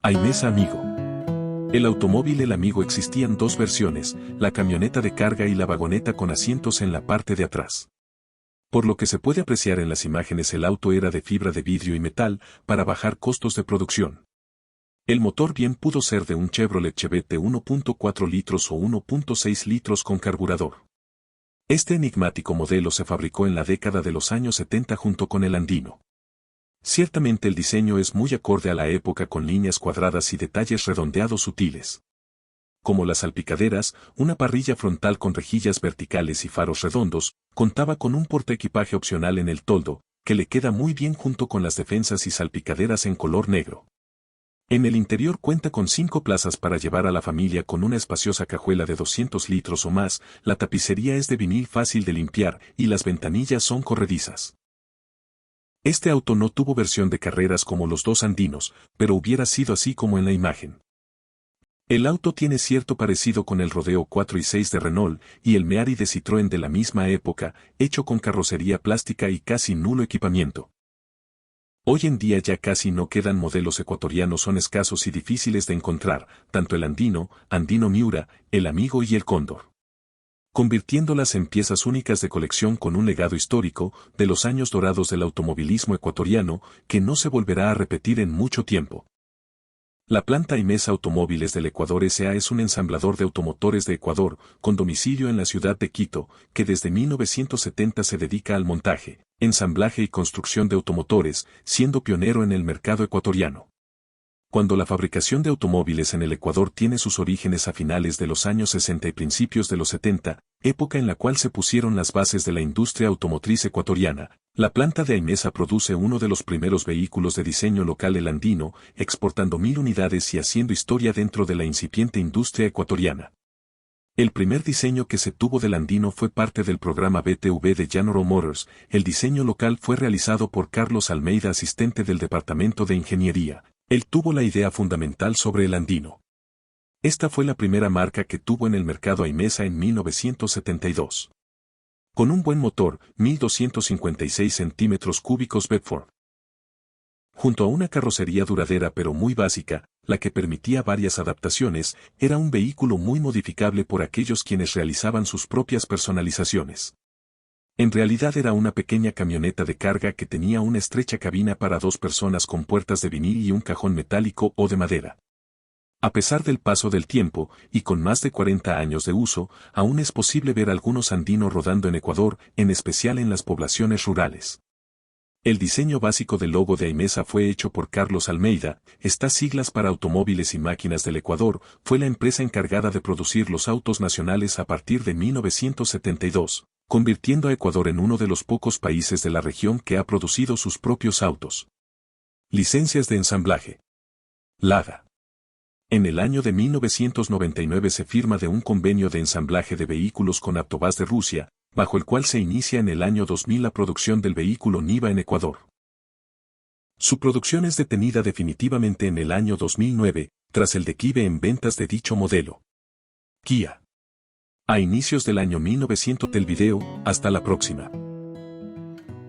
Aimesa Amigo. El automóvil El Amigo existían dos versiones, la camioneta de carga y la vagoneta con asientos en la parte de atrás. Por lo que se puede apreciar en las imágenes, el auto era de fibra de vidrio y metal para bajar costos de producción. El motor bien pudo ser de un Chevrolet Chevette 1.4 litros o 1.6 litros con carburador. Este enigmático modelo se fabricó en la década de los años 70 junto con el Andino. Ciertamente el diseño es muy acorde a la época, con líneas cuadradas y detalles redondeados sutiles. Como las salpicaderas, una parrilla frontal con rejillas verticales y faros redondos, contaba con un portaequipaje opcional en el toldo, que le queda muy bien junto con las defensas y salpicaderas en color negro. En el interior cuenta con 5 plazas para llevar a la familia, con una espaciosa cajuela de 200 litros o más, la tapicería es de vinil fácil de limpiar y las ventanillas son corredizas. Este auto no tuvo versión de carreras como los dos Andinos, pero hubiera sido así como en la imagen. El auto tiene cierto parecido con el Rodeo 4 y 6 de Renault y el Méhari de Citroën de la misma época, hecho con carrocería plástica y casi nulo equipamiento. Hoy en día ya casi no quedan modelos ecuatorianos, son escasos y difíciles de encontrar, tanto el Andino, Andino Miura, el Amigo y el Cóndor, convirtiéndolas en piezas únicas de colección con un legado histórico de los años dorados del automovilismo ecuatoriano que no se volverá a repetir en mucho tiempo. La planta Aimesa Automóviles del Ecuador S.A. es un ensamblador de automotores de Ecuador, con domicilio en la ciudad de Quito, que desde 1970 se dedica al montaje, ensamblaje y construcción de automotores, siendo pionero en el mercado ecuatoriano. Cuando la fabricación de automóviles en el Ecuador tiene sus orígenes a finales de los años 60 y principios de los 70, época en la cual se pusieron las bases de la industria automotriz ecuatoriana, la planta de Aimesa produce uno de los primeros vehículos de diseño local, el Andino, exportando 1000 unidades y haciendo historia dentro de la incipiente industria ecuatoriana. El primer diseño que se tuvo del Andino fue parte del programa BTV de General Motors. El diseño local fue realizado por Carlos Almeida, asistente del Departamento de Ingeniería. Él tuvo la idea fundamental sobre el Andino. Esta fue la primera marca que tuvo en el mercado Aimesa en 1972. Con un buen motor, 1256 centímetros cúbicos Bedford. Junto a una carrocería duradera pero muy básica, la que permitía varias adaptaciones, era un vehículo muy modificable por aquellos quienes realizaban sus propias personalizaciones. En realidad era una pequeña camioneta de carga que tenía una estrecha cabina para 2 personas con puertas de vinil y un cajón metálico o de madera. A pesar del paso del tiempo, y con más de 40 años de uso, aún es posible ver algunos Andinos rodando en Ecuador, en especial en las poblaciones rurales. El diseño básico del logo de Aimesa fue hecho por Carlos Almeida. Estas siglas para Automóviles y Máquinas del Ecuador, fue la empresa encargada de producir los autos nacionales a partir de 1972. Convirtiendo a Ecuador en uno de los pocos países de la región que ha producido sus propios autos. Licencias de ensamblaje. LADA. En el año de 1999 se firma de un convenio de ensamblaje de vehículos con Avtovaz de Rusia, bajo el cual se inicia en el año 2000 la producción del vehículo Niva en Ecuador. Su producción es detenida definitivamente en el año 2009, tras el declive en ventas de dicho modelo. Kia. A inicios del año 1900 del video, hasta la próxima.